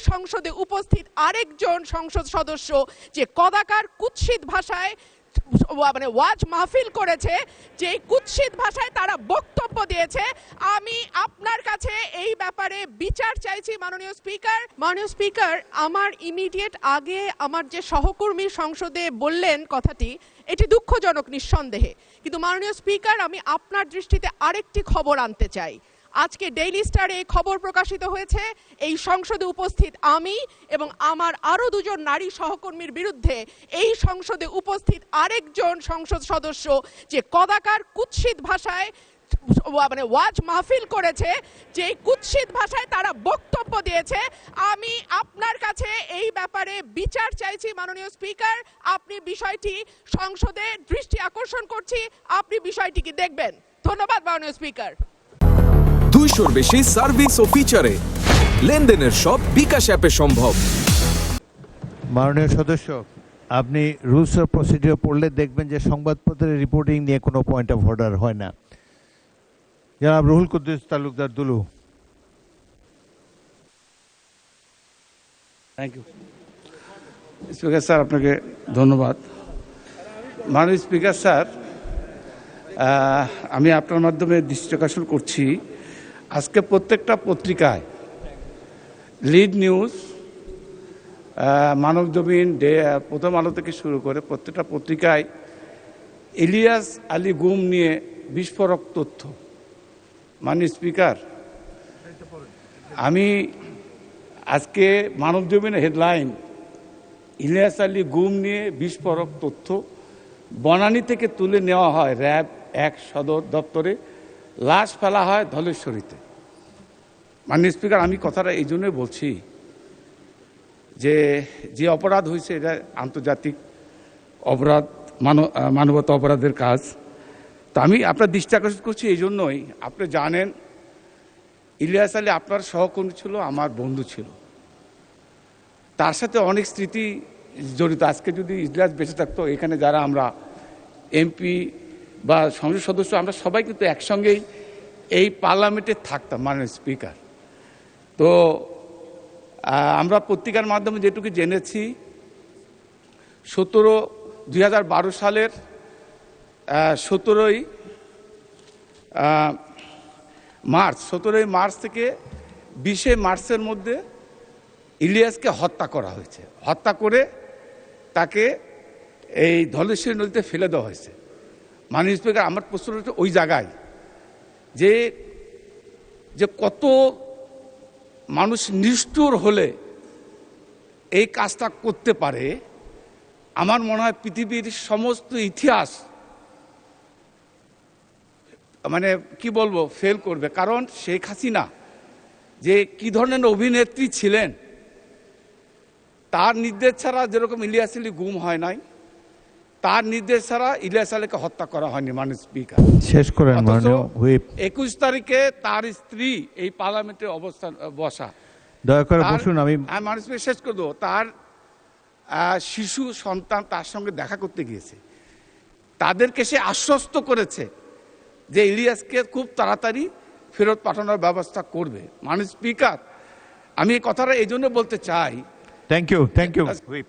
সংসদে উপস্থিত আরেকজন সংসদ সদস্য যে কদাকার কুৎসিত ভাষায় মানে ওয়াজ মাহফিল করেছে, যে কুৎসিত ভাষায় তারা বক্তব্য দিয়েছে, আমি আপনার কাছে এই ব্যাপারে বিচার চাইছি মাননীয় স্পিকার। মাননীয় স্পিকার, আমার ইমিডিয়েট আগে আমার যে সহকর্মী সংসদে বললেন কথাটি, এটি দুঃখজনক নিঃসন্দেহে, কিন্তু মাননীয় স্পিকার আমি আপনার দৃষ্টিতে আরেকটি খবর আনতে চাই। আজকে ডেইলি স্টারে খবর প্রকাশিত হয়েছে এই সংসদে উপস্থিত আমি এবং আমার আরো দুজন নারী সহকর্মীর বিরুদ্ধে এই সংসদে উপস্থিত আরেকজন সংসদ সদস্য যে কদাকার কুৎসিত ভাষায় মানে ওয়াজ মাহফিল করেছে, যে কুৎসিত ভাষায় তারা বক্তব্য দিয়েছে, আমি আপনার কাছে এই ব্যাপারে বিচার চাইছি মাননীয় স্পিকার। আপনি বিষয়টি সংসদে দৃষ্টি আকর্ষণ করছি, আপনি বিষয়টিকে দেখবেন। ধন্যবাদ মাননীয় স্পিকার। 200-র বেশি সার্ভিস ও ফিচারে লেনদেনের সব বিকাশ অ্যাপে সম্ভব। মাননীয় সদস্য, আপনি রুলস অফ প্রসিডিওর পড়লে দেখবেন যে সংবাদপত্রের রিপোর্টিং নিয়ে কোনো পয়েন্ট অফ অর্ডার হয় না। জনাব Ruhul Quddus Talukdar Dulu. Thank you speaker sir, আপনাকে ধন্যবাদ। মাননীয় স্পিকার স্যার, আমি আপনার মাধ্যমে দৃষ্টি আকর্ষণ করছি, আজকে প্রত্যেকটা পত্রিকায় লিড নিউজ, মানবজমিন, প্রথম আলো থেকে শুরু করে প্রত্যেকটা পত্রিকায় ইলিয়াস আলী গুম নিয়ে বিস্ফোরক তথ্য। মাননীয় স্পিকার, আমি আজকে মানবজমিনের হেডলাইন, ইলিয়াস আলী গুম নিয়ে বিস্ফোরক তথ্য, বনানী থেকে তুলে নেওয়া হয় র্যাব 1 সদর দপ্তরে, লাশ ফেলা হয় ধলেশ্বরীতে। মাননীয় স্পিকার, আমি কথাটা এই জন্যই বলছি যে যে অপরাধ হয়েছে এটা আন্তর্জাতিক অপরাধ, মানবতা অপরাধের কাজ। তো আমি আপনার দৃষ্টি আকর্ষণ করছি এই জন্যই, আপনি জানেন ইলিয়াস আলী আপনার সহকর্মী ছিল, আমার বন্ধু ছিল, তার সাথে অনেক স্মৃতি জড়িত। আজকে যদি ইলিয়াস বেঁচে থাকতো, এখানে যারা আমরা এমপি বা সংসদ সদস্য, আমরা সবাই কিন্তু একসঙ্গেই এই পার্লামেন্টে থাকতাম। মাননীয় স্পিকার, তো আমরা পত্রিকার মাধ্যমে যেটুকু জেনেছি, 2012 সালের 17ই মার্চ থেকে 20 মার্চের মধ্যে ইলিয়াসকে হত্যা করা হয়েছে। হত্যা করে তাকে এই ধলেশ্বরী নদীতে ফেলে দেওয়া হয়েছে। মাননীয় স্পিকার, আমার প্রশ্ন হচ্ছে ওই জায়গায় যে কত মানুষ নিষ্ঠুর হলে এই কাজটা করতে পারে। আমার মনে হয় পৃথিবীর সমস্ত ইতিহাস মানে কি বলবো ফেল করবে, কারণ শেখ হাসিনা যে কি ধরনের অভিনেত্রী ছিলেন, তার নির্দেশ ছাড়া যেরকম ইলিয়াস আলী গুম হয় নাই, তার নির্দেশ ছাড়া ইলিয়াস আলীকে হত্যা করা হয়নি। মাননীয় স্পিকার, শেষ করেন মাননীয় হুইপ। 21 তারিখে তার স্ত্রী এই পার্লামেন্টে অবস্থান বসা, দয়া করে বসুন। আমি মাননীয় স্পিকার শেষ করে দেবো। তার শিশু সন্তান তার সঙ্গে দেখা করতে গিয়েছে, তাদেরকে সে আশ্বস্ত করেছে যে ইলিয়াসকে খুব তাড়াতাড়ি ফেরত পাঠানোর ব্যবস্থা করবে। মাননীয় স্পিকার, আমি এই কথাটা এই জন্য বলতে চাই। Thank you whip.